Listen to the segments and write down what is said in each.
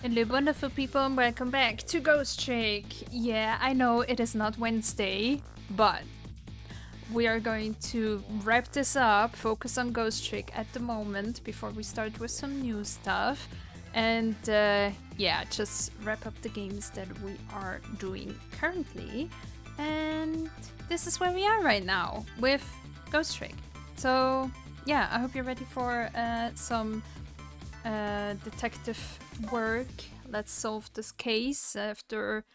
Hello, wonderful people, and welcome back to Ghosttrick. Yeah, I know it is not Wednesday, but we are going to wrap this up, focus on Ghosttrick at the moment before we start with some new stuff. And yeah, just wrap up the games that we are doing currently. And this is where we are right now with Ghosttrick. So yeah, I hope you're ready for some detective work. Let's solve this case after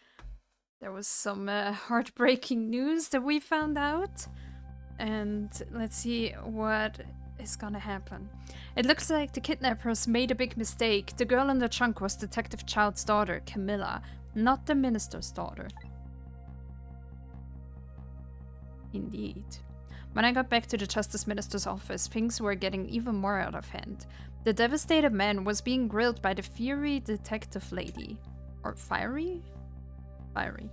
there was some heartbreaking news that we found out. And let's see what is gonna happen. It looks like the kidnappers made a big mistake. The girl in the trunk was Detective Child's daughter, Camilla, not the minister's daughter. Indeed. When I got back to the Justice Minister's office, things were getting even more out of hand. The devastated man was being grilled by the fiery detective lady. Or fiery? Fiery.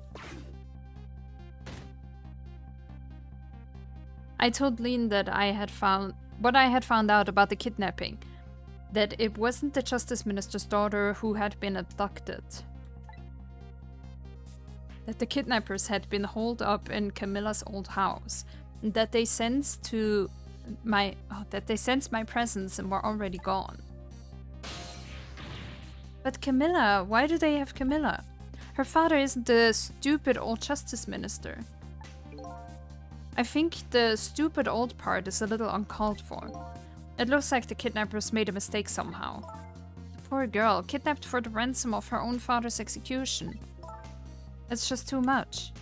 I told Lean that I had found out about the kidnapping. That it wasn't the Justice Minister's daughter who had been abducted. That the kidnappers had been holed up in Camilla's old house. That they sensed my presence and were already gone. But Camilla, why do they have Camilla? Her father isn't the stupid old justice minister. I think the stupid old part is a little uncalled for. It looks like the kidnappers made a mistake somehow. The poor girl, kidnapped for the ransom of her own father's execution. It's just too much.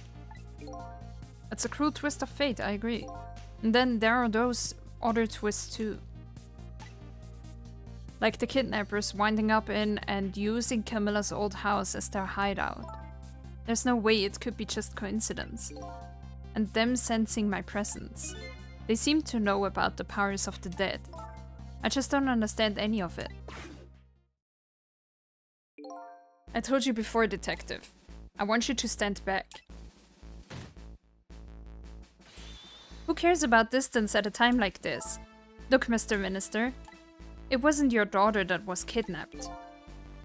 It's a cruel twist of fate, I agree. And then there are those other twists too. Like the kidnappers winding up in and using Camilla's old house as their hideout. There's no way it could be just coincidence. And them sensing my presence. They seem to know about the powers of the dead. I just don't understand any of it. I told you before, Detective. I want you to stand back. Who cares about distance at a time like this? Look, Mr. Minister. It wasn't your daughter that was kidnapped.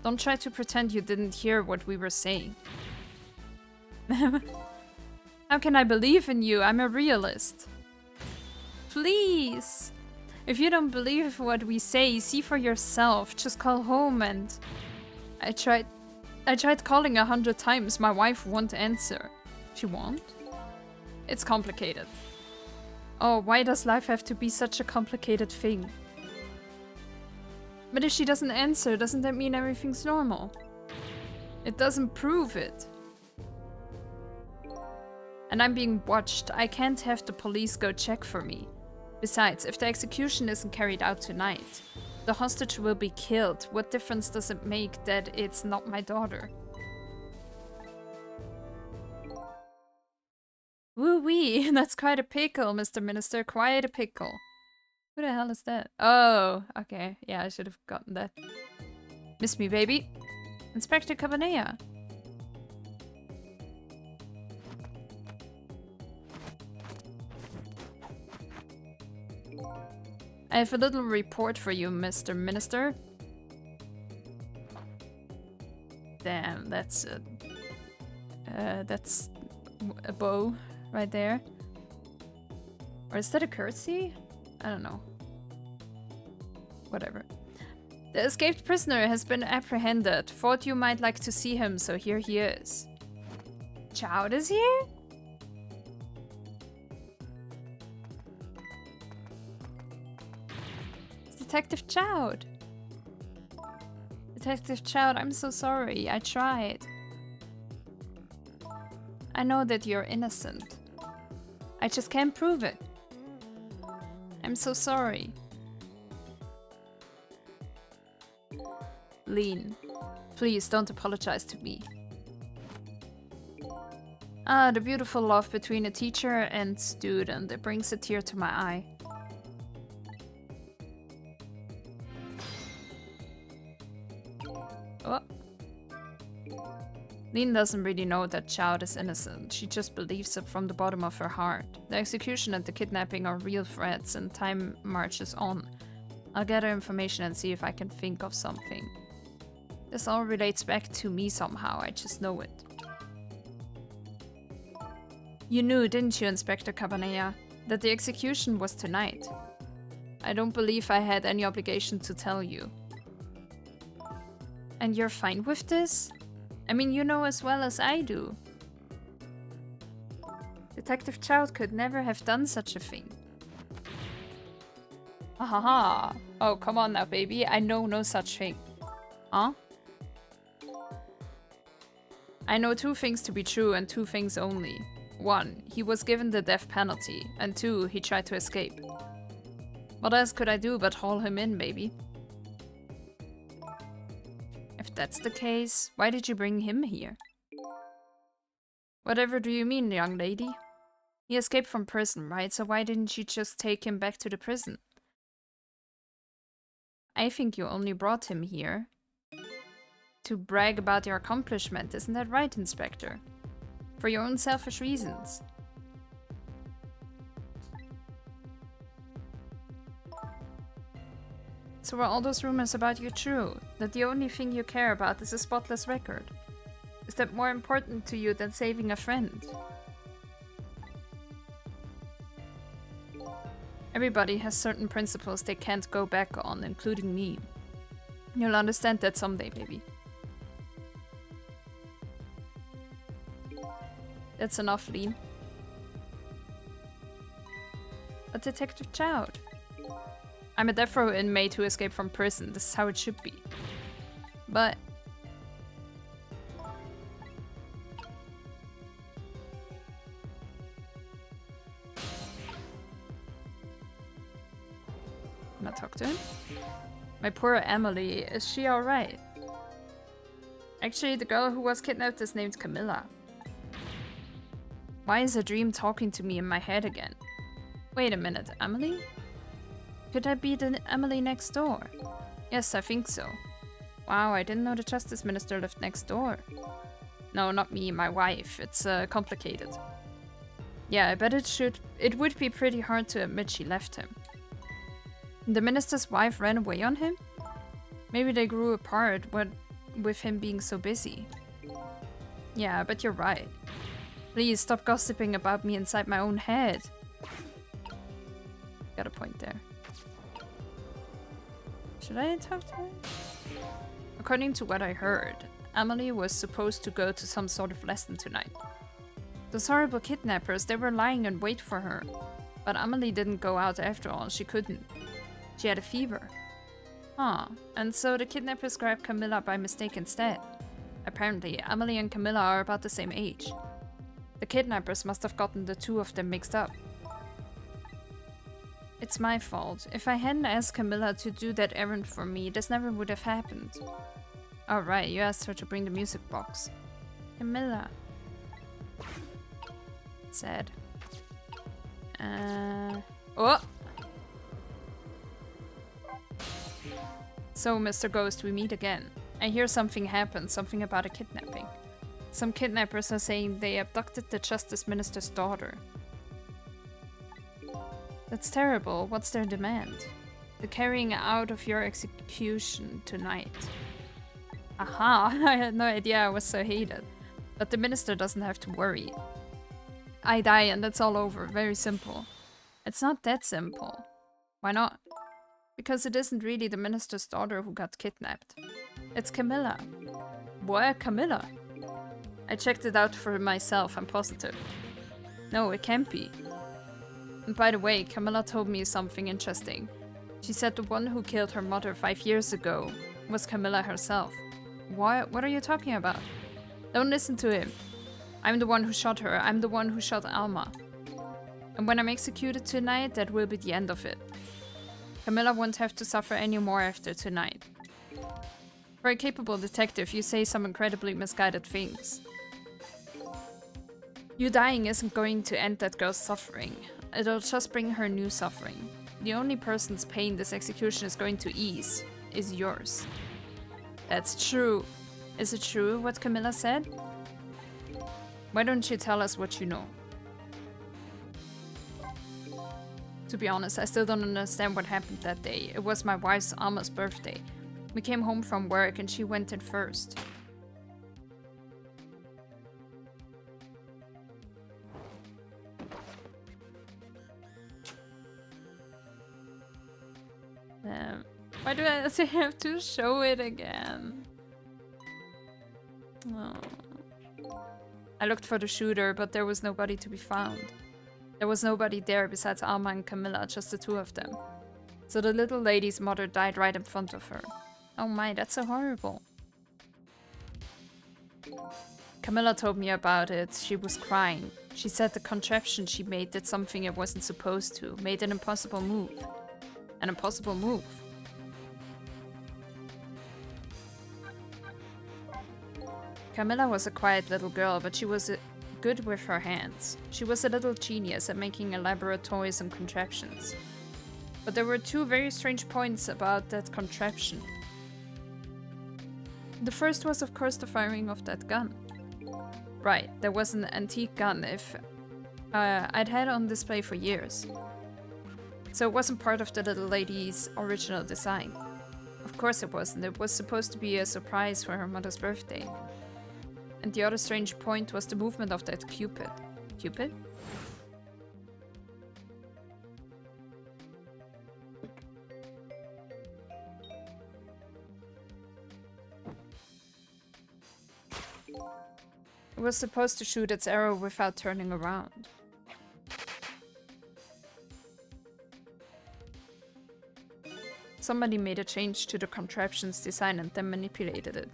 Don't try to pretend you didn't hear what we were saying. How can I believe in you? I'm a realist. Please! If you don't believe what we say, see for yourself. Just call home and... I tried calling 100 times. My wife won't answer. She won't? It's complicated. Oh, why does life have to be such a complicated thing? But if she doesn't answer, doesn't that mean everything's normal? It doesn't prove it. And I'm being watched. I can't have the police go check for me. Besides, if the execution isn't carried out tonight, the hostage will be killed. What difference does it make that it's not my daughter? Woo-wee, that's quite a pickle, Mr. Minister, quite a pickle. Who the hell is that? Oh, okay, yeah, I should have gotten that. Miss me, baby. Inspector Cabanea. I have a little report for you, Mr. Minister. Damn, that's a bow right there. Or is that a curtsy? I don't know. Whatever. The escaped prisoner has been apprehended. Thought you might like to see him, so here he is. Child is here? Detective Child. Detective Child, I'm so sorry. I tried. I know that you're innocent. I just can't prove it. I'm so sorry. Lean, please don't apologize to me. Ah, the beautiful love between a teacher and student. It brings a tear to my eye. Oh. Lean doesn't really know that Child is innocent. She just believes it from the bottom of her heart. The execution and the kidnapping are real threats and time marches on. I'll gather information and see if I can think of something. This all relates back to me somehow, I just know it. You knew, didn't you, Inspector Cabanilla, that the execution was tonight? I don't believe I had any obligation to tell you. And you're fine with this? I mean, you know as well as I do. Detective Chow could never have done such a thing. Ahaha. Oh, come on now, baby. I know no such thing. Huh? I know two things to be true and two things only. 1, he was given the death penalty, and 2, he tried to escape. What else could I do but haul him in, baby? If that's the case, why did you bring him here? Whatever do you mean, young lady? He escaped from prison, right? So why didn't you just take him back to the prison? I think you only brought him here to brag about your accomplishment, isn't that right, Inspector? For your own selfish reasons. So were all those rumors about you true? That the only thing you care about is a spotless record? Is that more important to you than saving a friend? Everybody has certain principles they can't go back on, including me. You'll understand that someday, baby. That's enough, Lean. But Detective Chow, I'm a death row inmate who escaped from prison. This is how it should be. But can I talk to him? My poor Emily, is she alright? Actually, the girl who was kidnapped is named Camilla. Why is a dream talking to me in my head again? Wait a minute, Emily? Could that be the Emily next door? Yes, I think so. Wow, I didn't know the Justice Minister lived next door. No, not me, my wife. It's complicated. Yeah, I bet it would be pretty hard to admit she left him. The minister's wife ran away on him? Maybe they grew apart with him being so busy. Yeah, but you're right. Please stop gossiping about me inside my own head. Got a point there. Should I talk to her? According to what I heard, Emily was supposed to go to some sort of lesson tonight. Those horrible kidnappers, they were lying in wait for her. But Emily didn't go out after all, she couldn't. She had a fever. Huh, and so the kidnappers grabbed Camilla by mistake instead. Apparently, Emily and Camilla are about the same age. The kidnappers must have gotten the two of them mixed up. It's my fault. If I hadn't asked Camilla to do that errand for me, this never would have happened. Oh right, you asked her to bring the music box. Camilla. Sad. Oh! So, Mr. Ghost, we meet again. I hear something happened, something about a kidnapping. Some kidnappers are saying they abducted the Justice Minister's daughter. That's terrible. What's their demand? The carrying out of your execution tonight. Aha! I had no idea I was so hated. But the minister doesn't have to worry. I die and that's all over. Very simple. It's not that simple. Why not? Because it isn't really the minister's daughter who got kidnapped. It's Camilla. What? Camilla? I checked it out for myself, I'm positive. No, it can't be. And by the way, Camilla told me something interesting. She said the one who killed her mother 5 years ago was Camilla herself. What are you talking about? Don't listen to him. I'm the one who shot her. I'm the one who shot Alma. And when I'm executed tonight, that will be the end of it. Camilla won't have to suffer anymore after tonight. For a capable detective, you say some incredibly misguided things. You dying isn't going to end that girl's suffering. It'll just bring her new suffering. The only person's pain this execution is going to ease is yours. That's true. Is it true what Camilla said? Why don't you tell us what you know? To be honest, I still don't understand what happened that day. It was my wife's Alma's birthday. We came home from work and she went in first. Why do I have to show it again? Oh. I looked for the shooter, but there was nobody to be found. There was nobody there besides Alma and Camilla, just the two of them. So the little lady's mother died right in front of her. Oh my, that's so horrible. Camilla told me about it. She was crying. She said the contraption she made did something it wasn't supposed to. Made an impossible move. An impossible move. Camilla was a quiet little girl, but she was good with her hands. She was a little genius at making elaborate toys and contraptions. But there were two very strange points about that contraption. The first was, of course, the firing of that gun. Right, there was an antique gun I'd had on display for years. So it wasn't part of the little lady's original design. Of course it wasn't. It was supposed to be a surprise for her mother's birthday. And the other strange point was the movement of that Cupid. Cupid? It was supposed to shoot its arrow without turning around. Somebody made a change to the contraption's design and then manipulated it.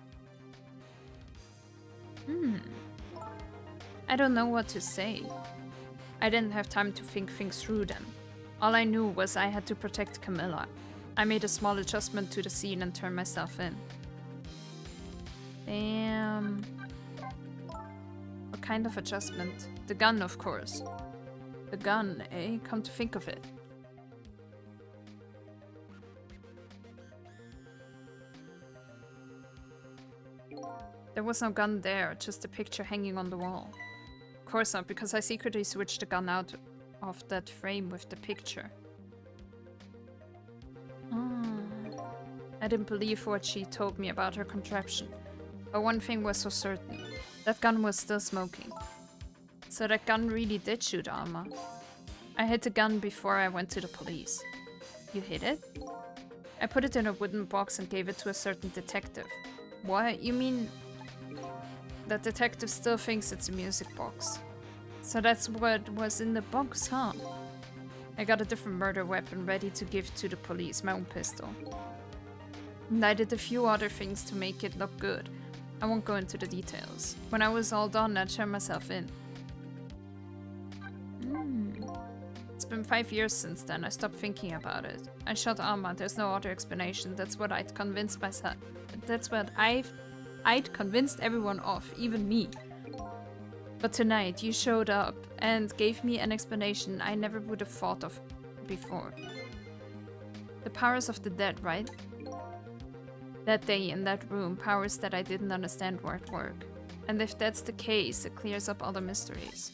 I don't know what to say. I didn't have time to think things through then. All I knew was I had to protect Camilla. I made a small adjustment to the scene and turned myself in. Damn. What kind of adjustment? The gun, of course. The gun, eh? Come to think of it. There was no gun there, just a picture hanging on the wall. Of course not, because I secretly switched the gun out of that frame with the picture. I didn't believe what she told me about her contraption. But one thing was for certain. That gun was still smoking. So that gun really did shoot Alma. I hid the gun before I went to the police. You hid it? I put it in a wooden box and gave it to a certain detective. What? You mean... That detective still thinks it's a music box. So that's what was in the box, huh? I got a different murder weapon ready to give to the police, my own pistol. And I did a few other things to make it look good. I won't go into the details. When I was all done, I turned myself in. It's been 5 years since then. I stopped thinking about it. I shot Alma. There's no other explanation. That's what I'd convinced myself. That's what I'd convinced everyone of, even me. But tonight, you showed up and gave me an explanation I never would have thought of before. The powers of the dead, right? That day in that room, powers that I didn't understand were at work. And if that's the case, it clears up other mysteries.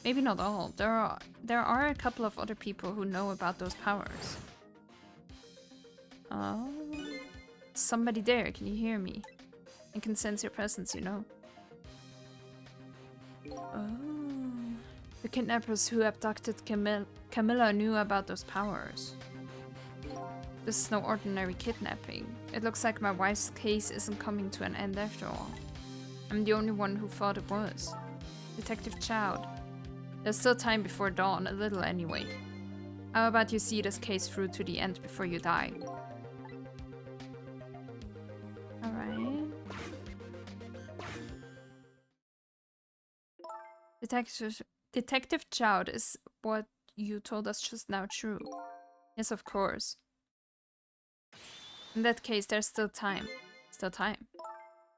Maybe not all. There are a couple of other people who know about those powers. Oh, somebody there, can you hear me? I can sense your presence, you know. Oh, the kidnappers who abducted Camilla knew about those powers. This is no ordinary kidnapping. It looks like my wife's case isn't coming to an end after all. I'm the only one who thought it was. Detective Chowd. There's still time before dawn, a little anyway. How about you see this case through to the end before you die? Alright. Detective Chowd, is what you told us just now true? Yes, of course. In that case, there's still time. Still time.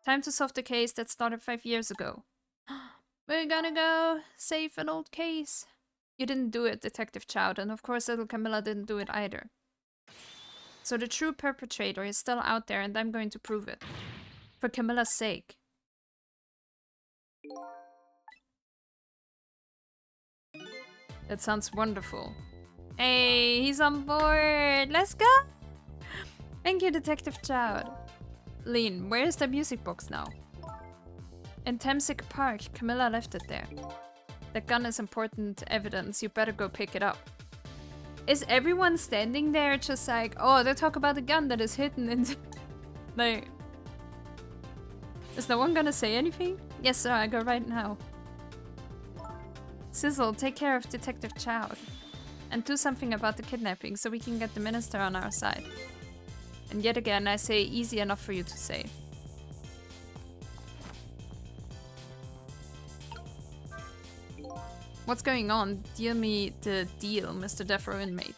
Time to solve the case that started 5 years ago. We're gonna go save an old case. You didn't do it, Detective Chowd, and of course little Camilla didn't do it either. So the true perpetrator is still out there and I'm going to prove it. For Camilla's sake. That sounds wonderful. Hey, he's on board! Let's go! Thank you, Detective Child. Lean, where is the music box now? In Temsic Park, Camilla left it there. The gun is important evidence, you better go pick it up. Is everyone standing there just like, oh, they talk about the gun that is hidden in like... Is no one gonna say anything? Yes, sir, I go right now. Sizzle, take care of Detective Child. And do something about the kidnapping so we can get the minister on our side. And yet again, I say easy enough for you to say. What's going on? Deal me the deal, Mr. Death Row inmate.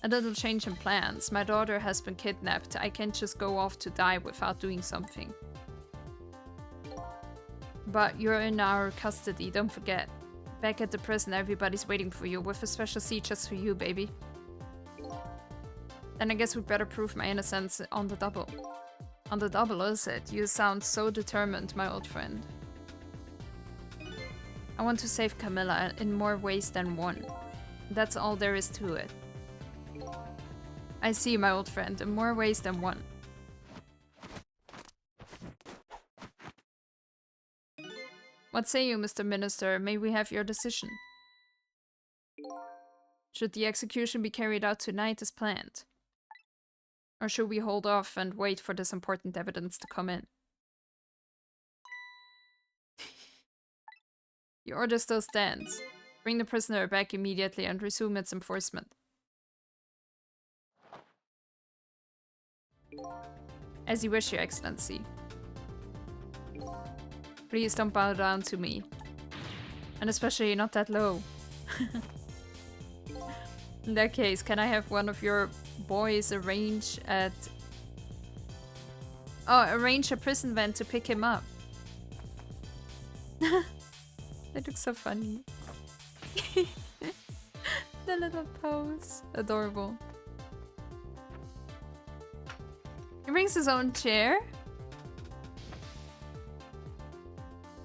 A little change in plans. My daughter has been kidnapped. I can't just go off to die without doing something. But you're in our custody, don't forget. Back at the prison, everybody's waiting for you, with a special seat just for you, baby. Then I guess we'd better prove my innocence on the double. On the double, is it? You sound so determined, my old friend. I want to save Camilla in more ways than one. That's all there is to it. I see, my old friend, in more ways than one. What say you, Mr. Minister? May we have your decision? Should the execution be carried out tonight as planned? Or should we hold off and wait for this important evidence to come in? The order still stands. Bring the prisoner back immediately and resume its enforcement. As you wish, Your Excellency. Please don't bow down to me. And especially not that low. In that case, can I have one of your boys arrange a prison van to pick him up? They look so funny. The little pose. Adorable. He brings his own chair?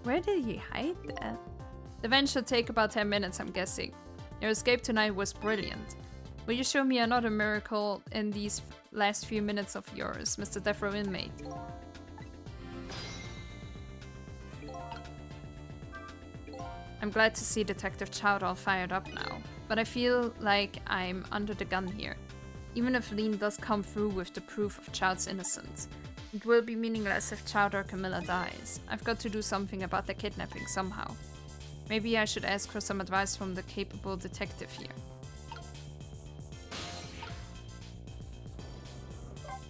Where did he hide that? The van should take about 10 minutes, I'm guessing. Your escape tonight was brilliant. Will you show me another miracle in these last few minutes of yours, Mr. Death Row inmate? I'm glad to see Detective Child all fired up now, but I feel like I'm under the gun here. Even if Lean does come through with the proof of Child's innocence, it will be meaningless if Child or Camilla dies. I've got to do something about the kidnapping somehow. Maybe I should ask for some advice from the capable detective here.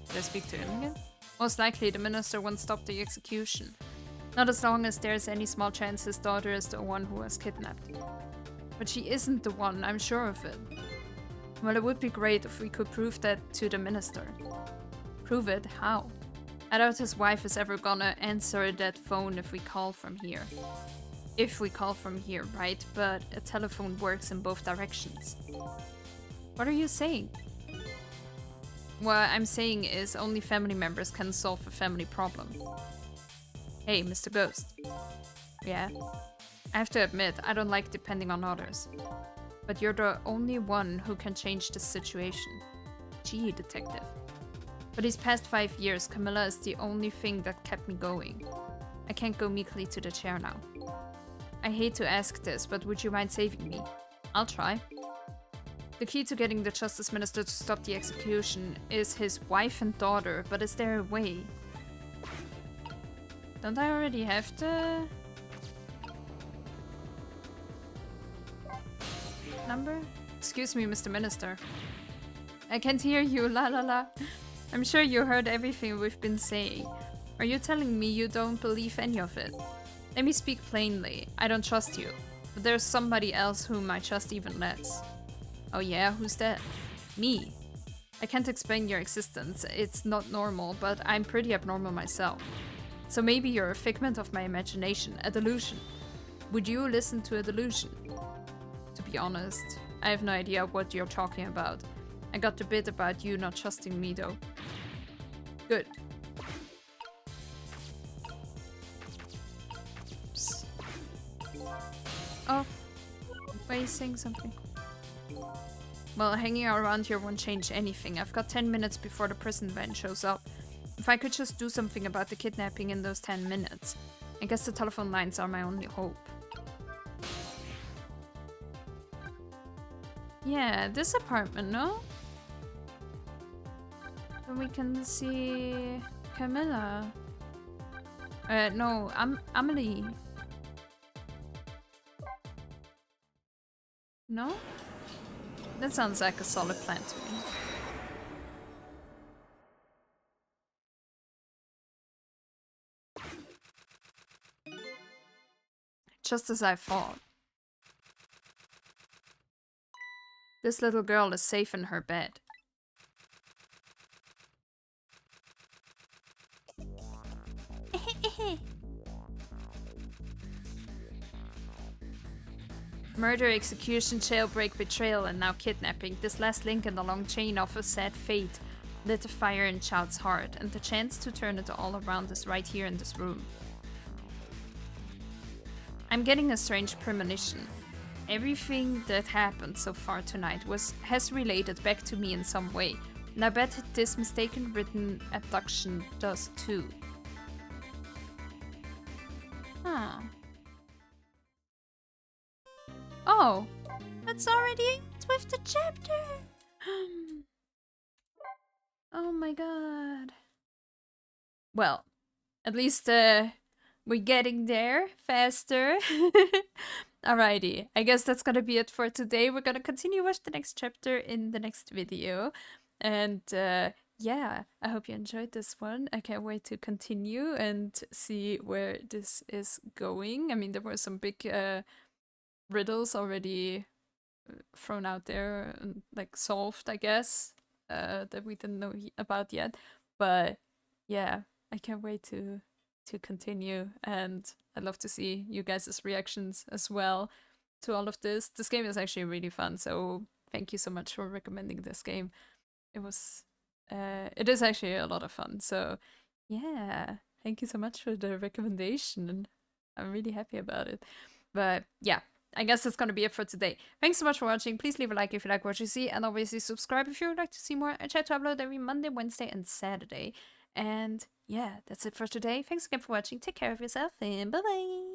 Should I speak to him again? Most likely the minister won't stop the execution. Not as long as there's any small chance his daughter is the one who was kidnapped. But she isn't the one, I'm sure of it. Well, it would be great if we could prove that to the minister. Prove it? How? I doubt his wife is ever gonna answer that phone if we call from here. If we call from here, right? But a telephone works in both directions. What are you saying? What I'm saying is only family members can solve a family problem. Hey, Mr. Ghost. Yeah? I have to admit, I don't like depending on others. But you're the only one who can change this situation. Gee, detective. For these past 5 years, Camilla is the only thing that kept me going. I can't go meekly to the chair now. I hate to ask this, but would you mind saving me? I'll try. The key to getting the Justice Minister to stop the execution is his wife and daughter, but is there a way? Don't I already have the number? Excuse me, Mr. Minister. I can't hear you, la la la. I'm sure you heard everything we've been saying. Are you telling me you don't believe any of it? Let me speak plainly. I don't trust you. But there's somebody else whom I trust even less. Oh yeah, who's that? Me. I can't explain your existence. It's not normal, but I'm pretty abnormal myself. So maybe you're a figment of my imagination, a delusion. Would you listen to a delusion? To be honest, I have no idea what you're talking about. I got the bit about you not trusting me though. Good. Oops. Oh, why are you saying something? Well, hanging around here won't change anything. I've got 10 minutes before the prison van shows up. If I could just do something about the kidnapping in those 10 minutes. I guess the telephone lines are my only hope. Yeah, this apartment, no? And we can see Camilla. No, Amelie. No? That sounds like a solid plan to me. Just as I thought. This little girl is safe in her bed. Murder, execution, jailbreak, betrayal, and now kidnapping. This last link in the long chain of a sad fate lit a fire in Chout's heart, and the chance to turn it all around is right here in this room. I'm getting a strange premonition. Everything that happened so far tonight has related back to me in some way, and I bet this mistaken written abduction does too. Huh. Oh, that's already it with the chapter. Oh my god. Well, at least we're getting there faster. Alrighty, I guess that's gonna be it for today. We're gonna continue with the next chapter in the next video. And yeah, I hope you enjoyed this one. I can't wait to continue and see where this is going. I mean, there were some big riddles already thrown out there and like solved, I guess, that we didn't know about yet. But yeah, I can't wait to continue, and I'd love to see you guys' reactions as well to all of this. This game is actually really fun, so thank you so much for recommending this game. It is actually a lot of fun, so yeah, thank you so much for the recommendation, and I'm really happy about it. But yeah, I guess that's gonna be it for today. Thanks so much for watching. Please leave a like if you like what you see, and obviously subscribe if you would like to see more. I try to upload every Monday, Wednesday, and Saturday. And yeah, that's it for today. Thanks again for watching. Take care of yourself, and bye bye.